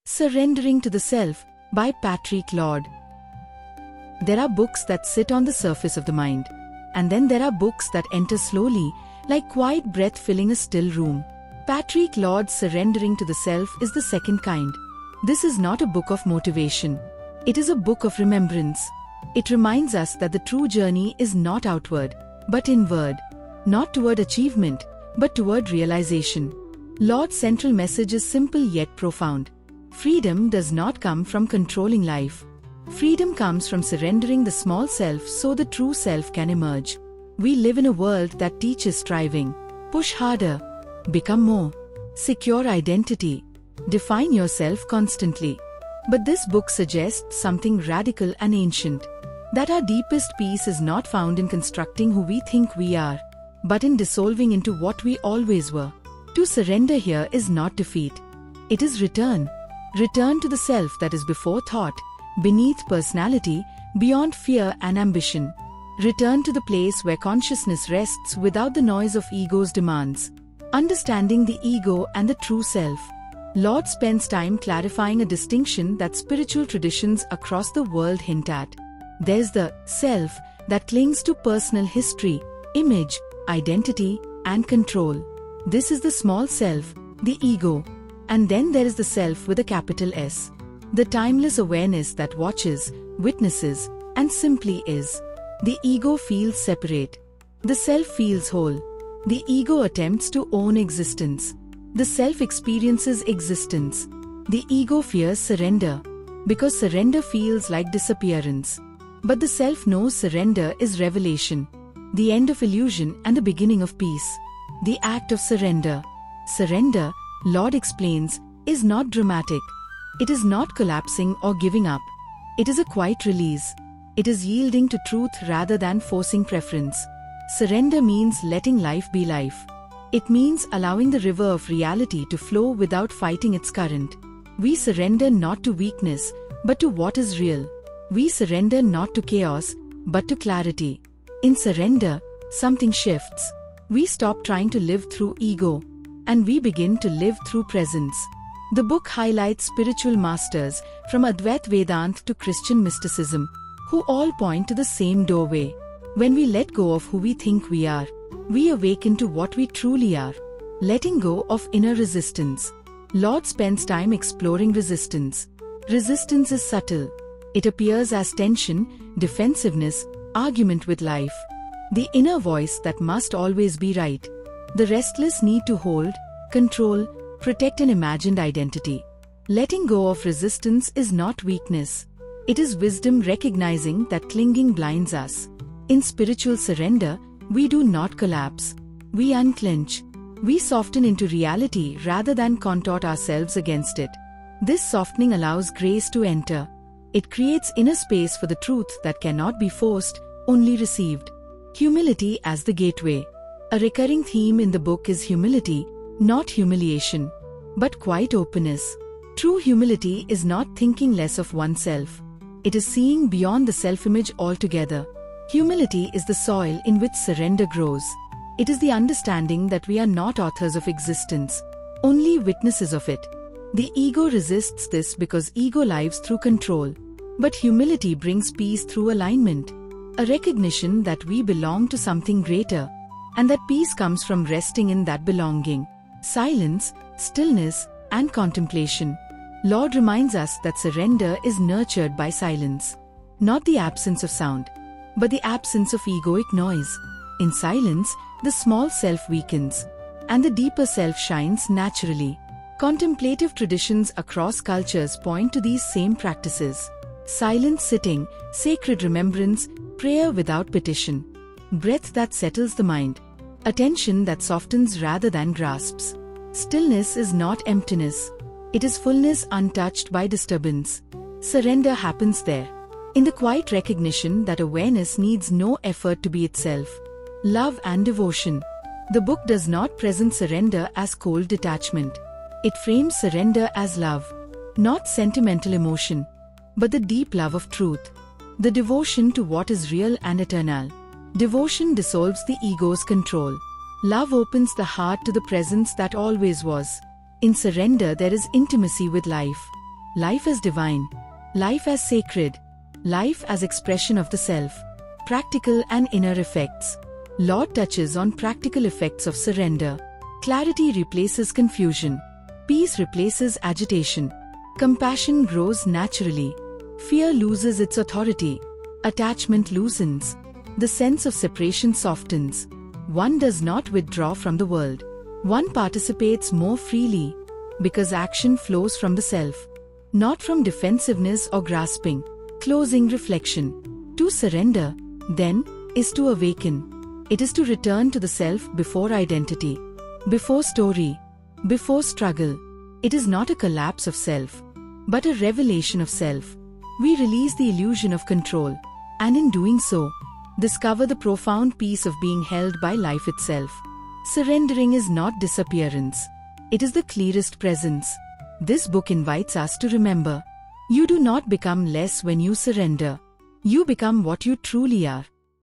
Surrendering to the Self by Patrick Laude. There are books that sit on the surface of the mind, and then there are books that enter slowly, like quiet breath filling a still room. Patrick Laude's Surrendering to the Self is the second kind. This is not a book of motivation. It is a book of remembrance. It reminds us that the true journey is not outward, but inward. Not toward achievement, but toward realization. Laude's central message is simple yet profound. Freedom does not come from controlling life. Freedom comes from surrendering the small self so the true self can emerge. We live in a world that teaches striving. Push harder. Become more. Secure identity. Define yourself constantly. But this book suggests something radical and ancient. That our deepest peace is not found in constructing who we think we are, but in dissolving into what we always were. To surrender here is not defeat. It is return. Return to the self that is before thought, beneath personality, beyond fear and ambition. Return to the place where consciousness rests without the noise of ego's demands. Understanding the ego and the true self. Laude spends time clarifying a distinction that spiritual traditions across the world hint at. There's the self that clings to personal history, image, identity, and control. This is the small self, the ego. And then there is the self with a capital S. The timeless awareness that watches, witnesses, and simply is. The ego feels separate. The self feels whole. The ego attempts to own existence. The self experiences existence. The ego fears surrender, because surrender feels like disappearance. But the self knows surrender is revelation, the end of illusion and the beginning of peace. The act of surrender. Surrender, Laude explains, is not dramatic. It is not collapsing or giving up. It is a quiet release. It is yielding to truth rather than forcing preference. Surrender means letting life be life. It means allowing the river of reality to flow without fighting its current. We surrender not to weakness, but to what is real. We surrender not to chaos, but to clarity. In surrender, something shifts. We stop trying to live through ego, and we begin to live through presence. The book highlights spiritual masters from Advaita Vedanta to Christian mysticism, who all point to the same doorway. When we let go of who we think we are, we awaken to what we truly are. Letting go of inner resistance. Laude spends time exploring resistance. Resistance is subtle. It appears as tension, defensiveness, argument with life. The inner voice that must always be right. The restless need to hold, control, protect an imagined identity. Letting go of resistance is not weakness. It is wisdom recognizing that clinging blinds us. In spiritual surrender, we do not collapse. We unclench. We soften into reality rather than contort ourselves against it. This softening allows grace to enter. It creates inner space for the truth that cannot be forced, only received. Humility as the gateway. A recurring theme in the book is humility, not humiliation, but quiet openness. True humility is not thinking less of oneself. It is seeing beyond the self-image altogether. Humility is the soil in which surrender grows. It is the understanding that we are not authors of existence, only witnesses of it. The ego resists this because ego lives through control. But humility brings peace through alignment. A recognition that we belong to something greater, and that peace comes from resting in that belonging. Silence, stillness, and contemplation. Laude reminds us that surrender is nurtured by silence. Not the absence of sound, but the absence of egoic noise. In silence, the small self weakens, and the deeper self shines naturally. Contemplative traditions across cultures point to these same practices. Silent sitting, sacred remembrance, prayer without petition. Breath that settles the mind. Attention that softens rather than grasps. Stillness is not emptiness. It is fullness untouched by disturbance. Surrender happens there, in the quiet recognition that awareness needs no effort to be itself. Love and devotion. The book does not present surrender as cold detachment. It frames surrender as love, not sentimental emotion, but the deep love of truth. The devotion to what is real and eternal. Devotion dissolves the ego's control. Love opens the heart to the presence that always was. In surrender there is intimacy with life. life as divine, life as sacred, life as expression of the self, practical and inner effects. Laude touches on practical effects of surrender. Clarity replaces confusion. Peace replaces agitation. Compassion grows naturally. Fear loses its authority. Attachment loosens. The sense of separation softens. One does not withdraw from the world. One participates more freely, because action flows from the self, not from defensiveness or grasping. Closing reflection. To surrender, then, is to awaken. It is to return to the self before identity, before story, before struggle. It is not a collapse of self, but a revelation of self. We release the illusion of control, and in doing so, discover the profound peace of being held by life itself. Surrendering is not disappearance. It is the clearest presence. This book invites us to remember, you do not become less when you surrender. You become what you truly are.